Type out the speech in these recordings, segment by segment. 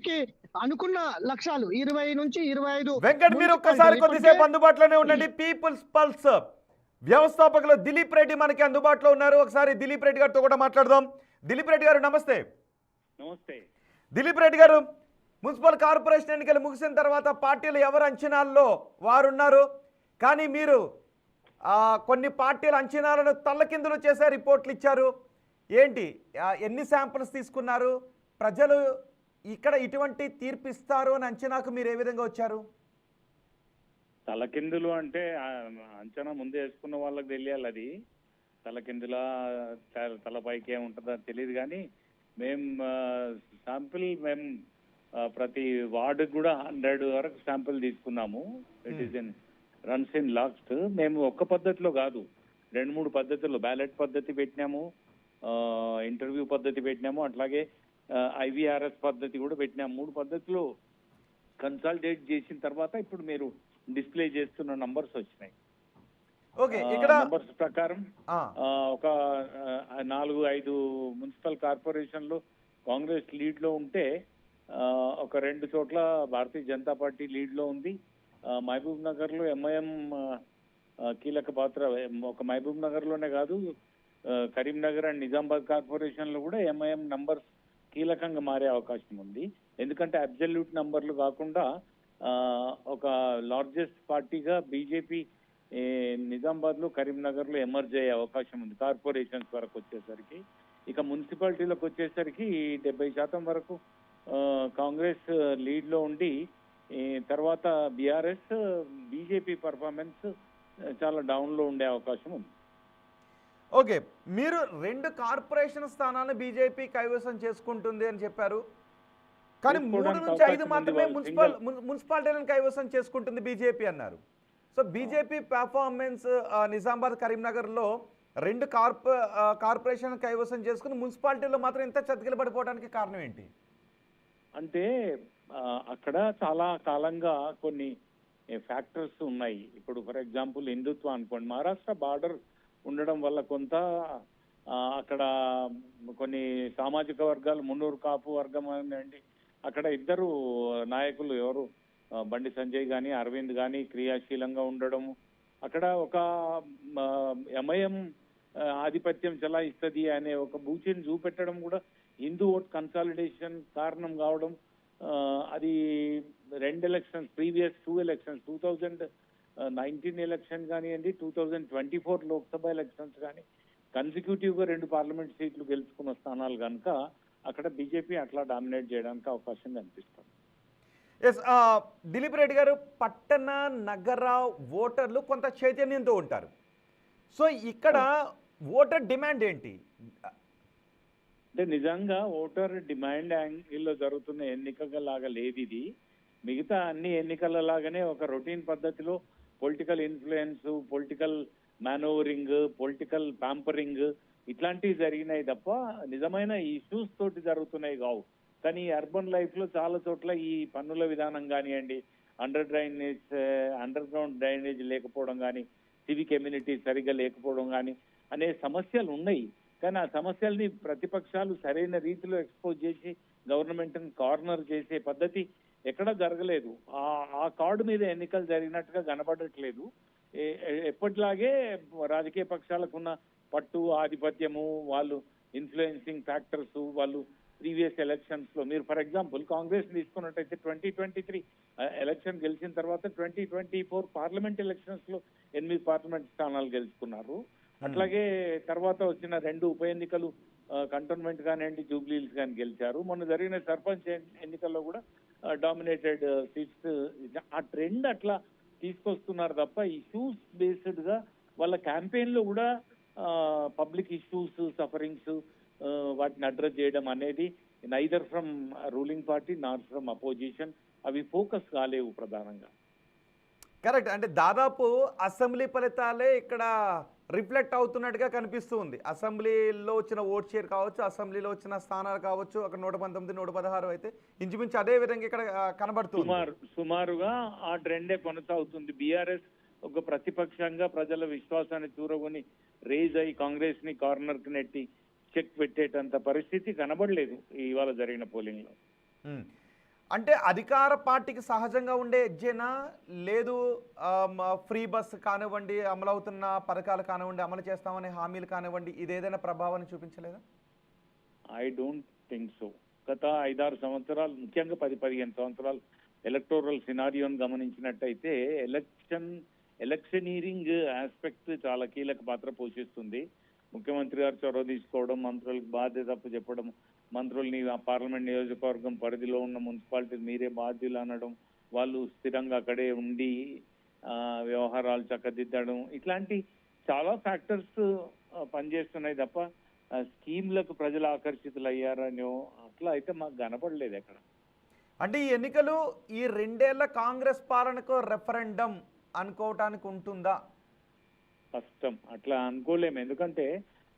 వీరికి అనుకున్న లక్ష్యాలు 20 నుంచి 25 వెంకట్, మీరు ఒక్కసారి కొద్దిసేపు అందుబాటులోనే ఉండండి. పీపుల్స్ పల్స్ వ్యవస్థాపకులు దిలీప్ రెడ్డి మనకి అందుబాటులో ఉన్నారు. ఒకసారి దిలీప్ రెడ్డి గారితో కూడా మాట్లాడదాం. దిలీప్ రెడ్డి గారు నమస్తే. నమస్తే. దిలీప్ రెడ్డి గారు, మున్సిపల్ కార్పొరేషన్ ఎన్నికలు ముగిసిన తర్వాత పార్టీలు ఎవరు అంచనాల్లో వారున్నారు, కానీ మీరు కొన్ని పార్టీల అంచనాలను తల్లకిందులు చేసే రిపోర్ట్లు ఇచ్చారు. ఏంటి, ఎన్ని శాంపిల్స్ తీసుకున్నారు, ప్రజలు ఇక్కడ ఇటువంటి తీర్పు ఇస్తారు అని అంచనాకు మీరు ఏ విధంగా వచ్చారు? తలకిందులు అంటే అంచనా ముందే వేసుకున్న వాళ్ళకి తెలియాలి. అది తలకిందులా తలపైకి ఏముంటుందో తెలియదు. కానీ మేము ప్రతి వార్డుకి కూడా 100 వరకు శాంపిల్ తీసుకున్నాము. It is in runs in last. మేము ఒక్క పద్ధతిలో కాదు, 2-3 పద్ధతుల్లో బ్యాలెట్ పద్ధతి పెట్టినాము, ఇంటర్వ్యూ పద్ధతి పెట్టినాము, అట్లాగే IVRS పద్ధతి కూడా పెట్టినాము. 3 పద్ధతులు కన్సల్టేట్ చేసిన తర్వాత ఇప్పుడు మీరు డిస్ప్లే చేస్తున్న నంబర్స్ వచ్చినాయి. ఓకే, ఇక్కడ నంబర్స్ ప్రకారం ఒక 4-5 మున్సిపల్ కార్పొరేషన్లు కాంగ్రెస్ లీడ్ లో ఉంటే ఒక 2 చోట్ల భారతీయ జనతా పార్టీ లీడ్ లో ఉంది. మహబూబ్ నగర్ లో MIM కీలక పాత్ర. ఒక మహబూబ్ నగర్ లోనే కాదు, కరీంనగర్ అండ్ నిజామాబాద్ కార్పొరేషన్ లో కూడా MIM నంబర్స్ కీలకంగా మారే అవకాశం ఉంది. ఎందుకంటే అబ్జల్యూట్ నంబర్లు కాకుండా ఒక లార్జెస్ట్ పార్టీగా బీజేపీ నిజామాబాద్ లో కరీంనగర్ లో ఎమర్జ్ అయ్యే అవకాశం ఉంది కార్పొరేషన్స్ వరకు వచ్చేసరికి. ఇక మున్సిపాలిటీలకు వచ్చేసరికి 70% వరకు కాంగ్రెస్ లీడ్ లో ఉండి, తర్వాత BRS బీజేపీ పర్ఫార్మెన్స్ చాలా డౌన్ లో ఉండే అవకాశం ఉంది. ఓకే, మీరు 2 కార్పొరేషన్ స్థానాలను బీజేపీ కైవసం చేసుకుంటుంది అని చెప్పారు, కానీ 3-5 మాత్రమే మున్సిపాలిటీలను కైవసం చేసుకుంటుంది బీజేపీ అన్నారు. సో బీజేపీ పెర్ఫార్మెన్స్ నిజామాబాద్ కరీంనగర్లో 2 కార్పొరేషన్ కైవసం చేసుకుని మున్సిపాలిటీలో మాత్రం ఇంత చతికిలబడిపోవడానికి కారణం ఏంటి? అంటే అక్కడ చాలా కాలంగా కొన్ని ఫ్యాక్టర్స్ ఉన్నాయి. ఇప్పుడు ఫర్ ఎగ్జాంపుల్ హిందుత్వ అనుకోండి, మహారాష్ట్ర బార్డర్ ఉండడం వల్ల కొంత అక్కడ కొన్ని సామాజిక వర్గాలు, మున్నూరు కాపు వర్గం అండి, అక్కడ 2 నాయకులు ఎవరు బండి సంజయ్ కానీ అరవింద్ కానీ క్రియాశీలంగా ఉండడం, అక్కడ ఒక MIM ఆధిపత్యం చెలాయిస్తుంది అనే ఒక బూచిని చూపెట్టడం కూడా హిందూ ఓట్ కన్సాలిడేషన్ కారణం కావడం. అది 2 ఎలక్షన్స్, ప్రీవియస్ 2 ఎలక్షన్స్, 2019 ఎలక్షన్ కానివ్వండి, 2024 లోక్సభ ఎలక్షన్స్ కానీ కన్సిక్యూటివ్ గా 2 పార్లమెంట్ సీట్లు గెలుచుకున్న స్థానాలు కనుక అక్కడ బీజేపీ అట్లా డామినేట్ చేయడానికి అవకాశం కనిపిస్తుంది. ఎస్, దిలీప్ రెడ్డి గారు, పట్టణ నగర ఓటర్లు కొంత చైతన్యంతో ఉంటారు. సో ఇక్కడ ఓటర్ డిమాండ్ ఏంటి? అంటే నిజంగా ఓటర్ డిమాండ్ యాంగిల్లో జరుగుతున్న ఎన్నికల లాగా లేదు ఇది. మిగతా అన్ని ఎన్నికల లాగానే ఒక రొటీన్ పద్ధతిలో political influence, political manoeuvring, political pampering ఇట్లాంటివి జరిగినాయి తప్ప నిజమైన ఇష్యూస్ తోటి జరుగుతున్నాయి కావు. కానీ అర్బన్ లైఫ్ లో చాలా చోట్ల ఈ పన్నుల విధానం కానివ్వండి, అండర్ గ్రౌండ్ డ్రైనేజ్ లేకపోవడం కానీ, సివిక్ కమ్యూనిటీ సరిగ్గా లేకపోవడం కానీ అనే సమస్యలు ఉన్నాయి. కానీ ఆ సమస్యల్ని ప్రతిపక్షాలు సరైన రీతిలో ఎక్స్పోజ్ చేసి గవర్నమెంట్ కార్నర్ చేసే పద్ధతి ఎక్కడా జరగలేదు. ఆ కార్డు మీద ఎన్నికలు జరిగినట్టుగా కనబడట్లేదు. ఎప్పటిలాగే రాజకీయ పక్షాలకున్న పట్టు, ఆధిపత్యము, వాళ్ళు ఇన్ఫ్లుయెన్సింగ్ ఫ్యాక్టర్స్, వాళ్ళు ప్రీవియస్ ఎలక్షన్స్ లో మీరు ఫర్ ఎగ్జాంపుల్ కాంగ్రెస్ తీసుకున్నట్టయితే 2023 ఎలక్షన్ గెలిచిన తర్వాత 2024 పార్లమెంట్ ఎలక్షన్స్ లో 8 పార్లమెంట్ స్థానాలు గెలుచుకున్నారు. అట్లాగే తర్వాత వచ్చిన 2 ఉప ఎన్నికలు కంటోన్మెంట్ కానివ్వండి, జూబ్లీహిల్స్ కానీ గెలిచారు. మొన్న జరిగిన సర్పంచ్ ఎన్నికల్లో కూడా డామినేటెడ్ సీట్స్. ఆ ట్రెండ్ అట్లా తీసుకొస్తున్నారు తప్ప ఇష్యూస్ బేస్డ్ గా వాళ్ళ క్యాంపెయిన్ లో కూడా పబ్లిక్ ఇష్యూస్, సఫరింగ్స్ వాటిని అడ్రస్ చేయడం అనేది neither from ruling party not from opposition అవి ఫోకస్ కాలేవు ప్రధానంగా. కరెక్ట్, అంటే దాదాపు అసెంబ్లీ ఫలితాలే ఇక్కడ రిఫ్లెక్ట్ అవుతున్నట్టుగా కనిపిస్తూ ఉంది. అసెంబ్లీలో వచ్చిన ఓట్ షేర్ కావచ్చు, అసెంబ్లీలో వచ్చిన స్థానాలు కావచ్చు, అక్కడ 119, 116 అయితే ఇంచుమించు అదే విధంగా ఇక్కడ కనబడుతుంది. సుమారుగా ఆ ట్రెండే కొనసాగుతుంది. బీఆర్ఎస్ ఒక ప్రతిపక్షంగా ప్రజల విశ్వాసాన్ని చూరగొని రేజ్ అయ్యి కాంగ్రెస్ ని కార్నర్ కి నెట్టి చెక్ పెట్టేటంత పరిస్థితి కనబడలేదు ఇవాళ జరిగిన పోలింగ్ లో. అంటే అధికార పార్టీకి సహజంగా ఉండే ఎడ్జేనా, లేదు ఫ్రీ బస్ కానివ్వండి, అమలవుతున్న పథకాలు కానివ్వండి, అమలు చేస్తామనే హామీలు కానివ్వండి, ఇదేదైనా ప్రభావాన్ని చూపించలేదా? I don't think so. గత 5-6 సంవత్సరాలు, ముఖ్యంగా 10-15 సంవత్సరాలు ఎలక్టోరల్ సినారియోని గమనించినట్టయితే ఎలక్షనీరింగ్ ఆస్పెక్ట్ చాలా కీలక పాత్ర పోషిస్తుంది. ముఖ్యమంత్రి గారు చొరవ తీసుకోవడం, మంత్రులకు బాధ్యత చెప్పడం, మంత్రుల్ని ఆ పార్లమెంట్ నియోజకవర్గం పరిధిలో ఉన్న మున్సిపాలిటీ మీరే బాధ్యులు అనడం, వాళ్ళు స్థిరంగా అక్కడే ఉండి వ్యవహారాలు చక్కదిద్దడం, ఇట్లాంటి చాలా ఫ్యాక్టర్స్ పనిచేస్తున్నాయి తప్ప స్కీమ్లకు ప్రజలు ఆకర్షితులయ్యారనో అట్లా అయితే మాకు కనపడలేదు ఎక్కడ. అంటే ఈ ఎన్నికలు ఈ 2 ఏళ్ల కాంగ్రెస్ పాలనకు రెఫరెండం అనుకోవటానికి ఉంటుందా? కష్టం, అట్లా అనుకోలేము. ఎందుకంటే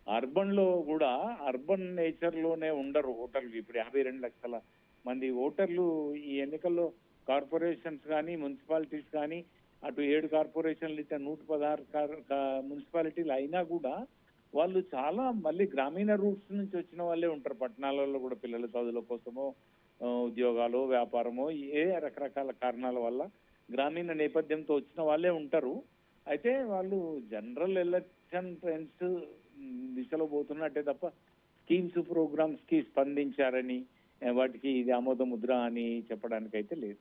అర్బన్ లో కూడా అర్బన్ నేచర్ లోనే ఉండరు ఓటర్లు. ఇప్పుడు 52 లక్షల మంది ఓటర్లు ఈ ఎన్నికల్లో కార్పొరేషన్స్ కానీ మున్సిపాలిటీస్ కానీ, అటు 7 కార్పొరేషన్లు ఇట్లా 116 మున్సిపాలిటీలు అయినా కూడా వాళ్ళు చాలా మళ్ళీ గ్రామీణ రూట్స్ నుంచి వచ్చిన వాళ్ళే ఉంటారు. పట్టణాలలో కూడా పిల్లల చదువుల కోసమో, ఉద్యోగాలు, వ్యాపారమో, రకరకాల కారణాల వల్ల గ్రామీణ నేపథ్యంతో వచ్చిన వాళ్ళే ఉంటారు. అయితే వాళ్ళు జనరల్ ఎలక్షన్ ట్రెండ్స్ దిశలో పోతున్నట్టే తప్ప స్కీమ్స్ ప్రోగ్రామ్స్ కి స్పందించారని, వాటికి ఇది ఆమోద ముద్ర అని చెప్పడానికి అయితే లేదు.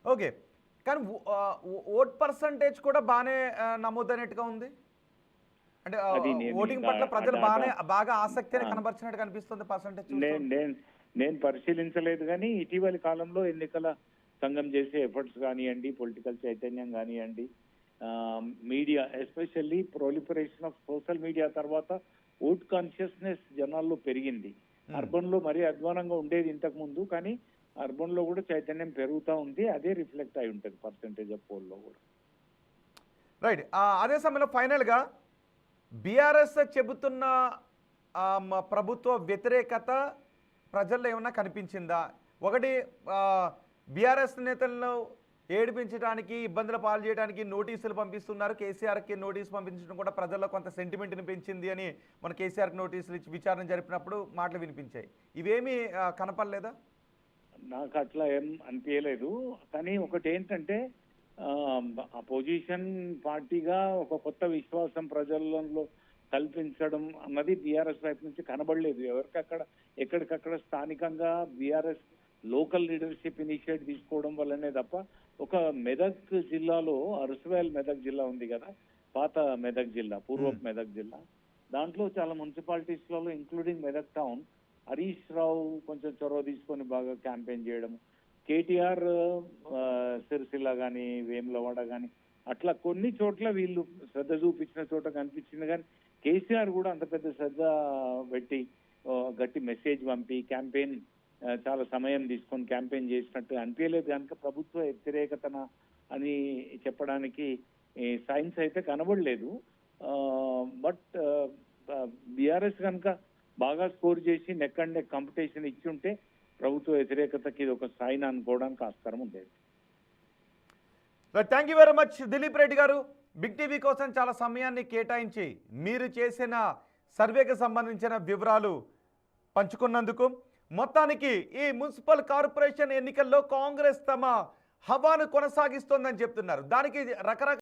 ఓకే, కానీ ఓట్ పర్సంటేజ్ కూడా బాగానే నమోదైనట్టుగా ఉంది. అంటే ఓటింగ్ పట్ల ప్రజలు బాగా ఆసక్తిని కనబరిచినట్టు కనిపిస్తుంది పర్సంటేజ్. నేను పరిశీలించలేదు, కానీ ఇటీవలి కాలంలో ఎన్నికల సంఘం చేసే ఎఫర్ట్స్ కానివ్వండి, పొలిటికల్ చైతన్యం కానివ్వండి, media especially proliferation of social media తర్వాత ఓట్ కాన్షియస్నెస్ జనాల్లో పెరిగింది. అర్బన్ లో మరీ అధ్వానంగా ఉండేది ఇంతకు ముందు, కానీ అర్బన్ లో కూడా చైతన్యం పెరుగుతూ ఉంది. అదే రిఫ్లెక్ట్ అయి ఉంటుంది పర్సంటేజ్ ఆఫ్ పోల్లో కూడా. రైట్. అదే సమయంలో ఫైనల్గా బీఆర్ఎస్ చెబుతున్న ప్రభుత్వ వ్యతిరేకత ప్రజల్లో ఏమన్నా కనిపించిందా? ఒకటి, బీఆర్ఎస్ నేతలను ఏడిపించడానికి, ఇబ్బందులు పాలు చేయడానికి నోటీసులు పంపిస్తున్నారు. కేసీఆర్కి నోటీసు పంపించడం కూడా ప్రజల్లో కొంత సెంటిమెంట్ని పెంచింది అని మన కేసీఆర్కి నోటీసులు ఇచ్చి విచారణ జరిపినప్పుడు మాటలు వినిపించాయి. ఇవేమీ కనపడలేదా? నాకు అట్లా ఏం అనిపించలేదు. కానీ ఒకటి ఏంటంటే అపోజిషన్ పార్టీగా ఒక కొత్త విశ్వాసం ప్రజలలో కల్పించడం అన్నది బీఆర్ఎస్ వైపు నుంచి కనబడలేదు. ఎక్కడికక్కడ స్థానికంగా బీఆర్ఎస్ లోకల్ లీడర్షిప్ ఇనిషియేట్ తీసుకోవడం వల్లనే తప్ప, ఒక మెదక్ జిల్లాలో అరుసువేల్ మెదక్ జిల్లా ఉంది కదా, పాత మెదక్ జిల్లా, పూర్వపు మెదక్ జిల్లా, దాంట్లో చాలా మున్సిపాలిటీస్లలో ఇంక్లూడింగ్ మెదక్ టౌన్ హరీష్ రావు కొంచెం చొరవ తీసుకొని బాగా క్యాంపెయిన్ చేయడం, కేటీఆర్ సిరిసిల్ల కానీ వేములవాడ కానీ అట్లా కొన్ని చోట్ల వీళ్ళు శ్రద్ధ చూపించిన చోట కనిపించింది. కానీ కేసీఆర్ కూడా అంత పెద్ద శ్రద్ధ పెట్టి గట్టి మెసేజ్ పంపి క్యాంపెయిన్ చాలా సమయం తీసుకొని క్యాంపెయిన్ చేసినట్టు అనిపించలేదు. కనుక ప్రభుత్వ వ్యతిరేకతన అని చెప్పడానికి సైన్స్ అయితే కనబడలేదు. బట్ బీఆర్ఎస్ కనుక బాగా స్కోర్ చేసి నెక్ అండ్ నెక్ కాంపిటీషన్ ఇచ్చి ఉంటే ప్రభుత్వ వ్యతిరేకతకి ఇది ఒక సైన్ అనుకోవడానికి ఆస్కారం ఉండేది. Thank you very much Dilip Reddy garu. Big TV కోసం చాలా సమయాన్ని కేటాయించి మీరు చేసిన సర్వేకి సంబంధించిన వివరాలు పంచుకున్నందుకు. మొత్తానికి ఈ మున్సిపల్ కార్పొరేషన్ ఎన్నికల్లో కాంగ్రెస్ తమ హవాను కొనసాగిస్తోందని చెప్తున్నారు. దానికి రకరకాల